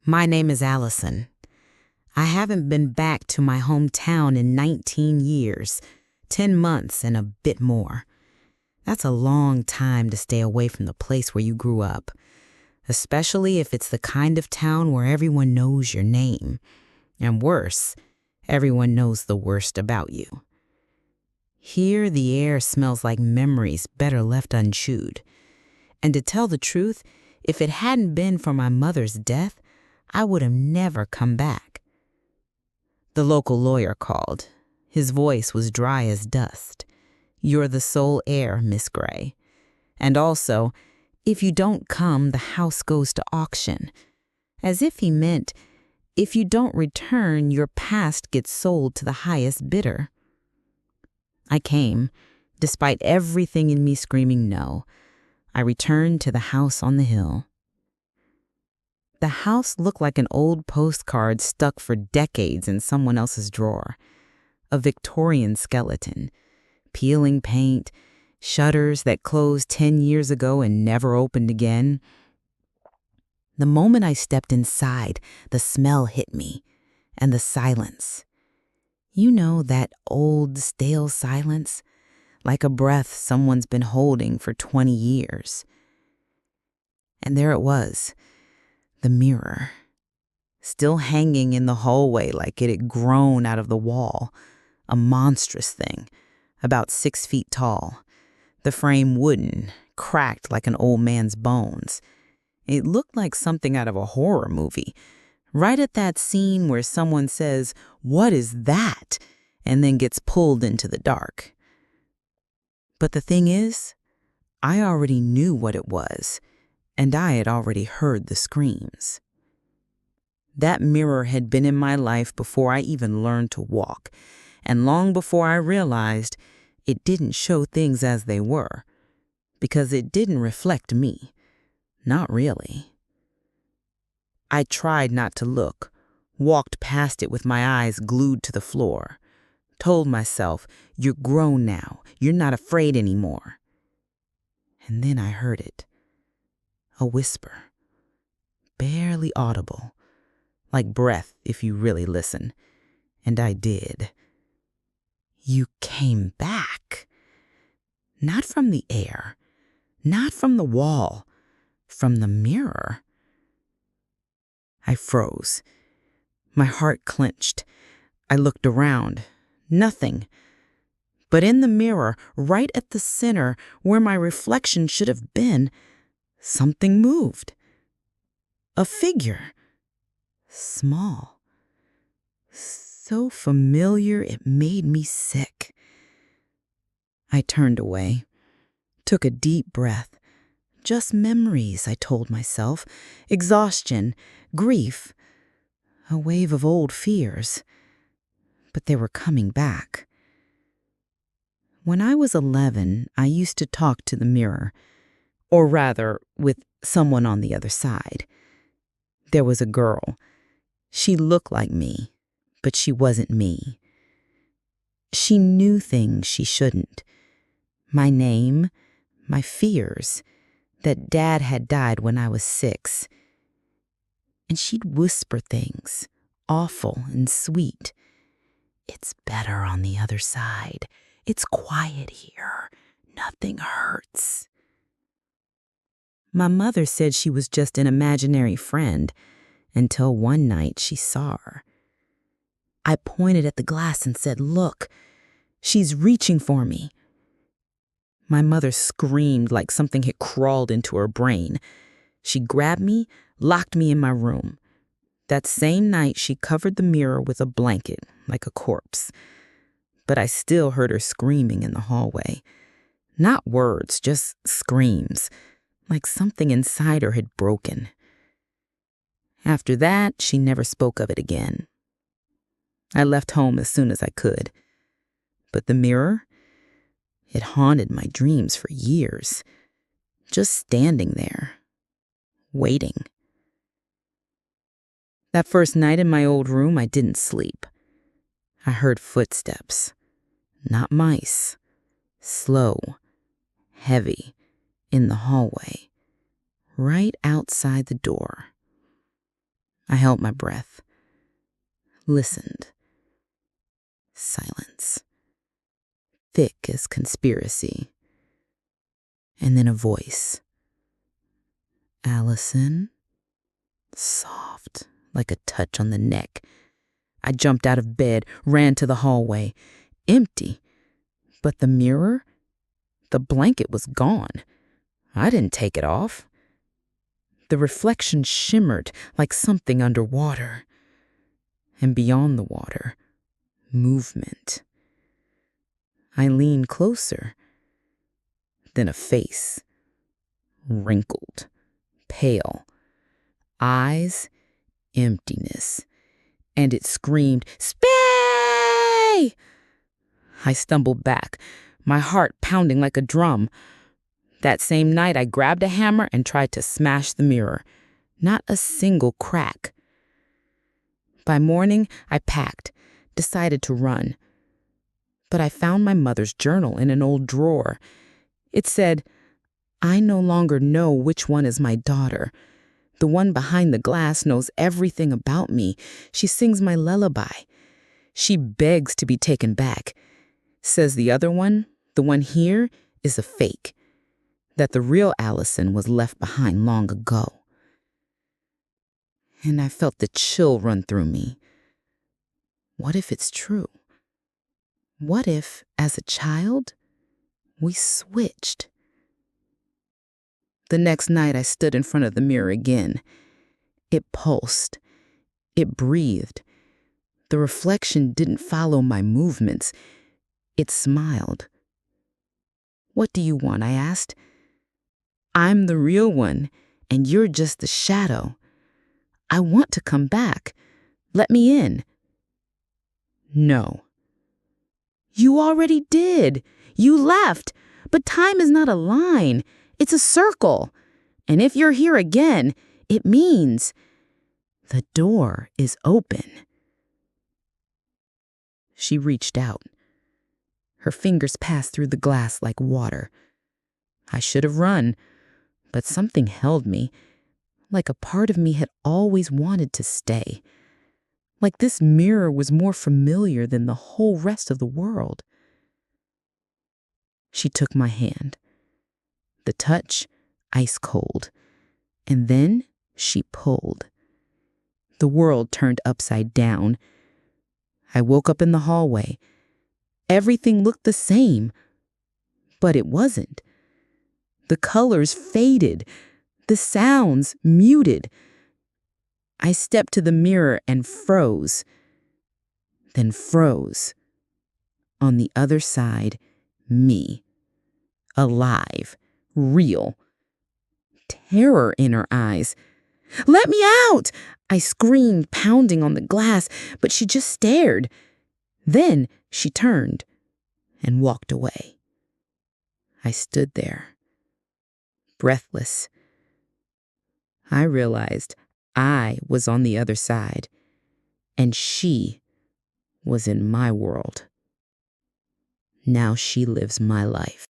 My name is Allison. I haven't been back to my hometown in 19 years, 10 months and a bit more. That's a long time to stay away from the place where you grew up, especially if it's the kind of town where everyone knows your name. And worse, everyone knows the worst about you. Here, the air smells like memories better left unchewed. And to tell the truth, if it hadn't been for my mother's death, I would have never come back. The local lawyer called. His voice was dry as dust. "You're the sole heir, Miss Gray. And also, if you don't come, the house goes to auction." As if he meant, if you don't return, your past gets sold to the highest bidder. I came, despite everything in me screaming no. I returned to the house on the hill. The house looked like an old postcard stuck for decades in someone else's drawer. A Victorian skeleton, peeling paint, shutters that closed 10 years ago and never opened again. The moment I stepped inside, the smell hit me, and the silence. You know, that old, stale silence, like a breath someone's been holding for 20 years. And there it was. The mirror, still hanging in the hallway like it had grown out of the wall, a monstrous thing, about 6 feet tall, the frame wooden, cracked like an old man's bones. It looked like something out of a horror movie, right at that scene where someone says, "What is that?" and then gets pulled into the dark. But the thing is, I already knew what it was. And I had already heard the screams. That mirror had been in my life before I even learned to walk, and long before I realized it didn't show things as they were, because it didn't reflect me. Not really. I tried not to look, walked past it with my eyes glued to the floor, told myself, "You're grown now, you're not afraid anymore." And then I heard it. A whisper, barely audible, like breath if you really listen. And I did. "You came back. Not from the air, not from the wall, from the mirror." I froze. My heart clenched. I looked around. Nothing. But in the mirror, right at the center, where my reflection should have been, something moved. A figure. Small. So familiar it made me sick. I turned away, took a deep breath. Just memories, I told myself. Exhaustion, grief, a wave of old fears. But they were coming back. When I was 11, I used to talk to the mirror, or rather, with someone on the other side. There was a girl. She looked like me, but she wasn't me. She knew things she shouldn't. My name, my fears, that Dad had died when I was 6. And she'd whisper things, awful and sweet. "It's better on the other side. It's quiet here. Nothing hurts." My mother said she was just an imaginary friend, until one night she saw her. I pointed at the glass and said, "Look, she's reaching for me." My mother screamed like something had crawled into her brain. She grabbed me, locked me in my room. That same night, she covered the mirror with a blanket, like a corpse. But I still heard her screaming in the hallway. Not words, just screams, like something inside her had broken. After that, she never spoke of it again. I left home as soon as I could. But the mirror, it haunted my dreams for years, just standing there, waiting. That first night in my old room, I didn't sleep. I heard footsteps, not mice, slow, heavy, in the hallway, right outside the door. I held my breath, listened. Silence, thick as conspiracy. And then a voice. Allison? Soft, like a touch on the neck. I jumped out of bed, ran to the hallway. Empty. But the mirror? The blanket was gone. I didn't take it off. The reflection shimmered like something underwater. And beyond the water, movement. I leaned closer. Then a face. Wrinkled, pale. Eyes, emptiness. And it screamed, "Spay!" I stumbled back, my heart pounding like a drum. That same night, I grabbed a hammer and tried to smash the mirror. Not a single crack. By morning, I packed, decided to run. But I found my mother's journal in an old drawer. It said, "I no longer know which one is my daughter. The one behind the glass knows everything about me. She sings my lullaby. She begs to be taken back. Says the other one, the one here, is a fake. That the real Allison was left behind long ago." And I felt the chill run through me. What if it's true? What if, as a child, we switched? The next night, I stood in front of the mirror again. It pulsed. It breathed. The reflection didn't follow my movements. It smiled. "What do you want?" I asked. "I'm the real one, and you're just the shadow. I want to come back. Let me in." "No." "You already did. You left. But time is not a line. It's a circle. And if you're here again, it means the door is open." She reached out. Her fingers passed through the glass like water. I should have run, but something held me, like a part of me had always wanted to stay. Like this mirror was more familiar than the whole rest of the world. She took my hand. The touch, ice cold. And then she pulled. The world turned upside down. I woke up in the hallway. Everything looked the same, but it wasn't. The colors faded. The sounds muted. I stepped to the mirror and froze. Then froze. On the other side, me. Alive. Real. Terror in her eyes. "Let me out!" I screamed, pounding on the glass, but she just stared. Then she turned and walked away. I stood there, breathless. I realized I was on the other side, and she was in my world. Now she lives my life.